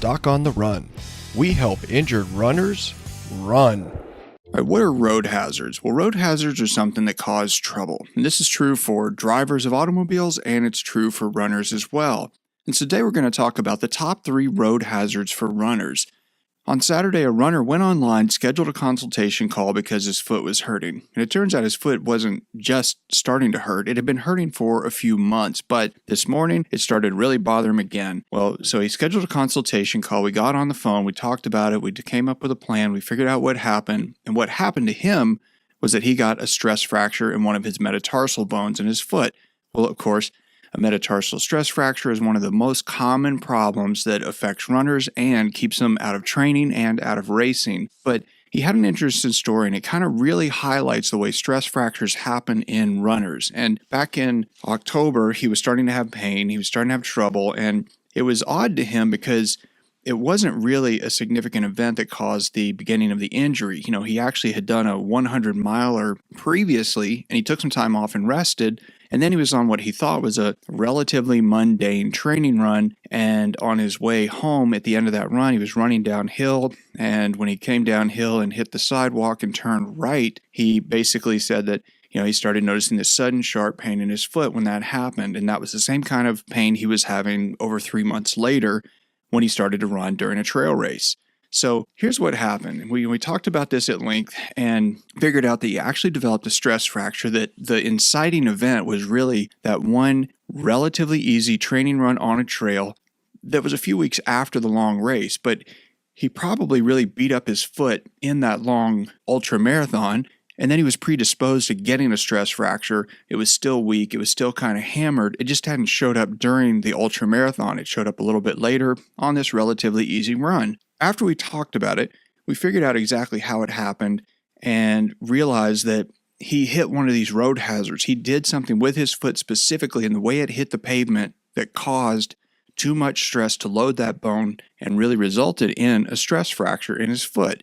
Doc on the Run. We help injured runners run. All right, what are road hazards? Well, road hazards are something that cause trouble. And this is true for drivers of automobiles, and it's true for runners as well. And today we're going to talk about the top 3 road hazards for runners. On Saturday, a runner went online, scheduled a consultation call because his foot was hurting. And it turns out his foot wasn't just starting to hurt, it had been hurting for a few months. But this morning, it started really bothering him again. Well, so he scheduled a consultation call. We got on the phone, we talked about it, we came up with a plan, we figured out what happened. And what happened to him was that he got a stress fracture in one of his metatarsal bones in his foot. Well, of course, a metatarsal stress fracture is one of the most common problems that affects runners and keeps them out of training and out of racing. But he had an interesting story, and it kind of really highlights the way stress fractures happen in runners. And back in October, he was starting to have pain, he was starting to have trouble, and it was odd to him because it wasn't really a significant event that caused the beginning of the injury. You know, he actually had done a 100-miler previously, and he took some time off and rested. And then he was on what he thought was a relatively mundane training run. And on his way home at the end of that run, he was running downhill. And when he came downhill and hit the sidewalk and turned right, he basically said that, he started noticing this sudden sharp pain in his foot when that happened. And that was the same kind of pain he was having over 3 months later when he started to run during a trail race. So here's what happened. We talked about this at length and figured out that he actually developed a stress fracture, that the inciting event was really that one relatively easy training run on a trail that was a few weeks after the long race. But he probably really beat up his foot in that long ultra marathon, and then he was predisposed to getting a stress fracture. It was still weak. It was still kind of hammered. It just hadn't showed up during the ultra marathon. It showed up a little bit later on this relatively easy run. After we talked about it, we figured out exactly how it happened and realized that he hit one of these road hazards. He did something with his foot specifically, and the way it hit the pavement that caused too much stress to load that bone and really resulted in a stress fracture in his foot.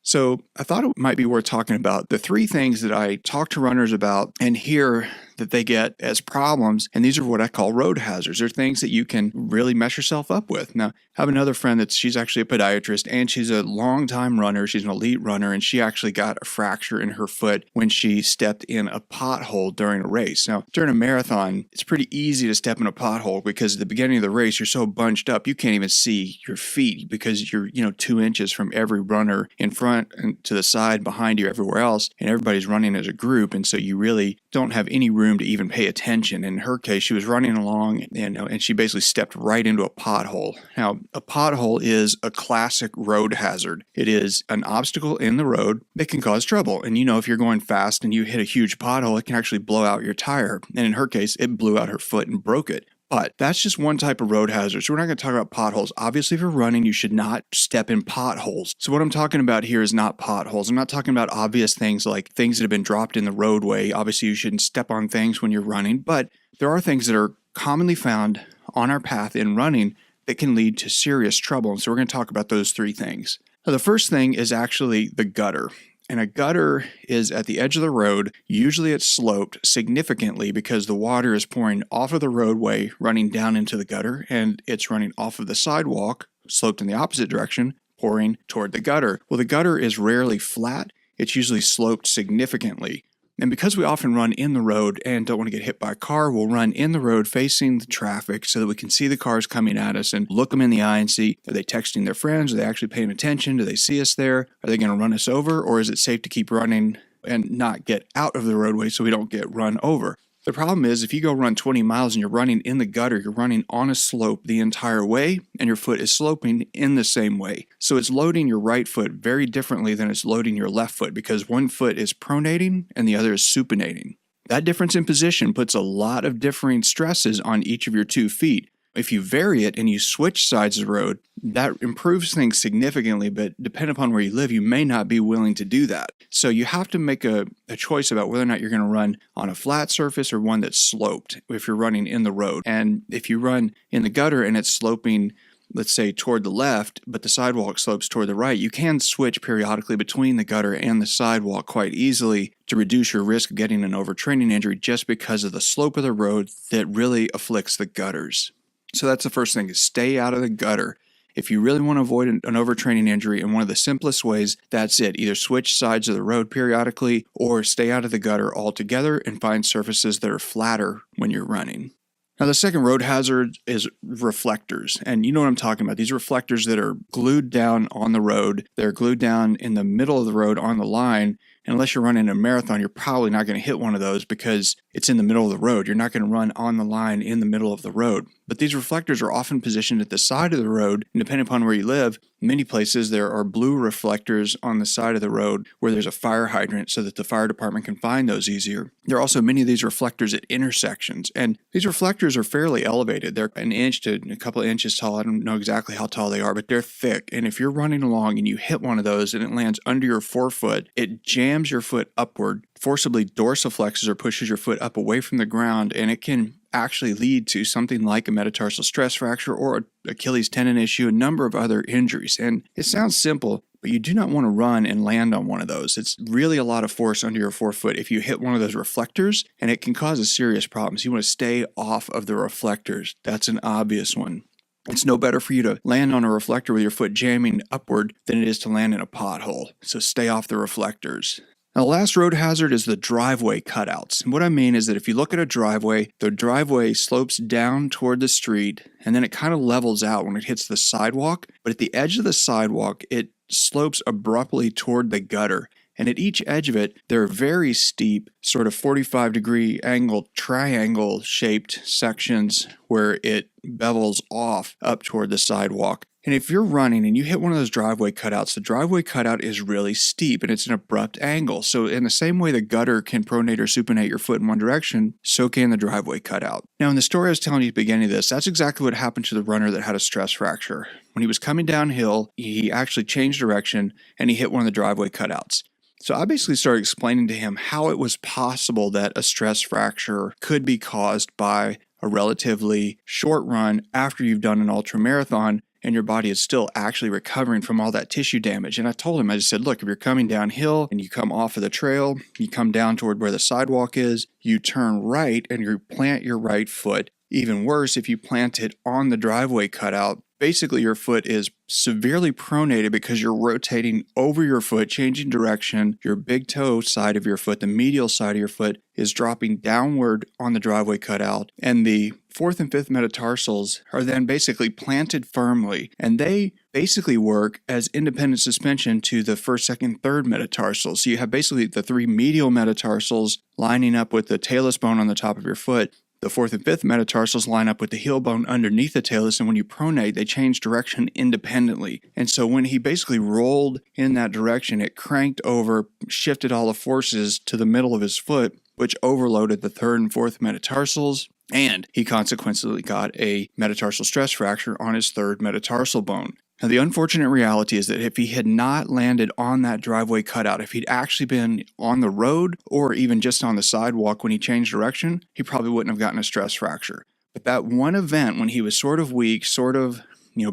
So I thought it might be worth talking about the 3 things that I talk to runners about and hear that they get as problems, and these are what I call road hazards. They're things that you can really mess yourself up with. Now, I have another friend she's actually a podiatrist, and she's a long-time runner. She's an elite runner, and she actually got a fracture in her foot when she stepped in a pothole during a race. Now, during a marathon, it's pretty easy to step in a pothole because at the beginning of the race, you're so bunched up, you can't even see your feet because you're, 2 inches from every runner in front and to the side, behind you, everywhere else, and everybody's running as a group, and so you really don't have any room to even pay attention. In her case, she was running along and she basically stepped right into a pothole. Now, a pothole is a classic road hazard. It is an obstacle in the road that can cause trouble. And if you're going fast and you hit a huge pothole, it can actually blow out your tire. And in her case, it blew out her foot and broke it. But that's just one type of road hazard. So we're not going to talk about potholes. Obviously, if you're running, you should not step in potholes. So what I'm talking about here is not potholes. I'm not talking about obvious things like things that have been dropped in the roadway. Obviously, you shouldn't step on things when you're running. But there are things that are commonly found on our path in running that can lead to serious trouble. And so we're going to talk about those 3 things. Now, the first thing is actually the gutter. And a gutter is at the edge of the road. Usually it's sloped significantly because the water is pouring off of the roadway, running down into the gutter, and it's running off of the sidewalk, sloped in the opposite direction, pouring toward the gutter. Well, the gutter is rarely flat. It's usually sloped significantly. And because we often run in the road and don't want to get hit by a car, we'll run in the road facing the traffic so that we can see the cars coming at us and look them in the eye and see, are they texting their friends? Are they actually paying attention? Do they see us there? Are they going to run us over? Or is it safe to keep running and not get out of the roadway so we don't get run over? The problem is if you go run 20 miles and you're running in the gutter, you're running on a slope the entire way and your foot is sloping in the same way. So it's loading your right foot very differently than it's loading your left foot because one foot is pronating and the other is supinating. That difference in position puts a lot of differing stresses on each of your 2 feet. If you vary it and you switch sides of the road, that improves things significantly, but depending upon where you live, you may not be willing to do that. So you have to make a choice about whether or not you're going to run on a flat surface or one that's sloped if you're running in the road. And if you run in the gutter and it's sloping, let's say toward the left, but the sidewalk slopes toward the right, you can switch periodically between the gutter and the sidewalk quite easily to reduce your risk of getting an overtraining injury just because of the slope of the road that really afflicts the gutters. So that's the first thing, is stay out of the gutter. If you really want to avoid an overtraining injury, and one of the simplest ways, that's it. Either switch sides of the road periodically or stay out of the gutter altogether and find surfaces that are flatter when you're running. Now, the second road hazard is reflectors. And you know what I'm talking about. These reflectors that are glued down on the road. They're glued down in the middle of the road on the line. And unless you're running a marathon, you're probably not going to hit one of those because it's in the middle of the road. You're not going to run on the line in the middle of the road. But these reflectors are often positioned at the side of the road. And depending upon where you live, in many places there are blue reflectors on the side of the road where there's a fire hydrant so that the fire department can find those easier. There are also many of these reflectors at intersections. And these reflectors are fairly elevated. They're an inch to a couple of inches tall. I don't know exactly how tall they are, but they're thick. And if you're running along and you hit one of those and it lands under your forefoot, it jams your foot upward, forcibly dorsiflexes or pushes your foot up away from the ground, and it can actually lead to something like a metatarsal stress fracture or an Achilles tendon issue, a number of other injuries. And it sounds simple, but you do not want to run and land on one of those. It's really a lot of force under your forefoot if you hit one of those reflectors, and it can cause a serious problem. So you want to stay off of the reflectors. That's an obvious one. It's no better for you to land on a reflector with your foot jamming upward than it is to land in a pothole. So stay off the reflectors. Now, the last road hazard is the driveway cutouts. And what I mean is that if you look at a driveway, the driveway slopes down toward the street, and then it kind of levels out when it hits the sidewalk. But at the edge of the sidewalk, it slopes abruptly toward the gutter. And at each edge of it, there are very steep, sort of 45-degree angle, triangle-shaped sections where it bevels off up toward the sidewalk. And if you're running and you hit one of those driveway cutouts, the driveway cutout is really steep and it's an abrupt angle. So in the same way the gutter can pronate or supinate your foot in one direction, so can the driveway cutout. Now, in the story I was telling you at the beginning of this, that's exactly what happened to the runner that had a stress fracture. When he was coming downhill, he actually changed direction and he hit one of the driveway cutouts. So I basically started explaining to him how it was possible that a stress fracture could be caused by a relatively short run after you've done an ultramarathon and your body is still actually recovering from all that tissue damage. And I told him, I just said, look, if you're coming downhill and you come off of the trail, you come down toward where the sidewalk is, you turn right and you plant your right foot. Even worse, if you plant it on the driveway cutout, basically your foot is severely pronated because you're rotating over your foot, changing direction. Your big toe side of your foot, the medial side of your foot, is dropping downward on the driveway cutout. And the fourth and fifth metatarsals are then basically planted firmly. And they basically work as independent suspension to the first, second, third metatarsals. So you have basically the three medial metatarsals lining up with the talus bone on the top of your foot. The fourth and fifth metatarsals line up with the heel bone underneath the talus, and when you pronate, they change direction independently. And so when he basically rolled in that direction, it cranked over, shifted all the forces to the middle of his foot, which overloaded the third and fourth metatarsals, and he consequently got a metatarsal stress fracture on his third metatarsal bone. Now, the unfortunate reality is that if he had not landed on that driveway cutout, if he'd actually been on the road or even just on the sidewalk when he changed direction, he probably wouldn't have gotten a stress fracture. But that one event when he was sort of weak, sort of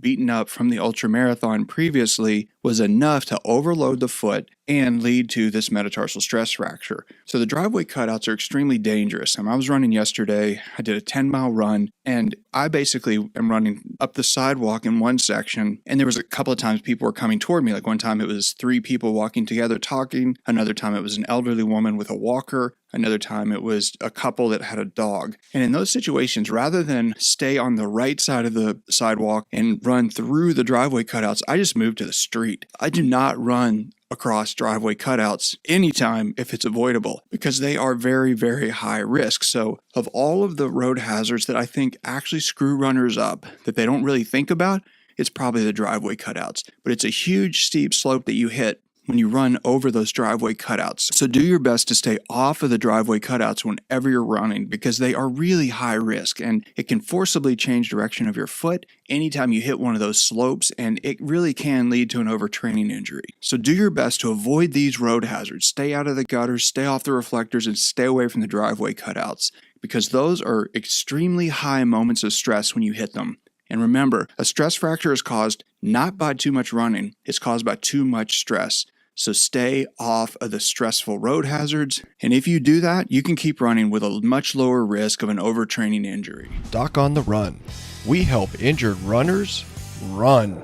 beaten up from the ultramarathon previously was enough to overload the foot and lead to this metatarsal stress fracture. So the driveway cutouts are extremely dangerous. I was running yesterday. I did a 10-mile run, and I basically am running up the sidewalk in one section, and there was a couple of times people were coming toward me. Like one time it was three people walking together talking. Another time it was an elderly woman with a walker. Another time it was a couple that had a dog. And in those situations, rather than stay on the right side of the sidewalk and run through the driveway cutouts, I just moved to the street. I do not run across driveway cutouts anytime if it's avoidable because they are very, very high risk. So of all of the road hazards that I think actually screw runners up that they don't really think about, it's probably the driveway cutouts. But it's a huge steep slope that you hit when you run over those driveway cutouts. So do your best to stay off of the driveway cutouts whenever you're running because they are really high risk and it can forcibly change direction of your foot anytime you hit one of those slopes, and it really can lead to an overtraining injury. So do your best to avoid these road hazards. Stay out of the gutters, stay off the reflectors, and stay away from the driveway cutouts because those are extremely high moments of stress when you hit them. And remember, a stress fracture is caused not by too much running, it's caused by too much stress. So stay off of the stressful road hazards. And if you do that, you can keep running with a much lower risk of an overtraining injury. Doc on the Run. We help injured runners run.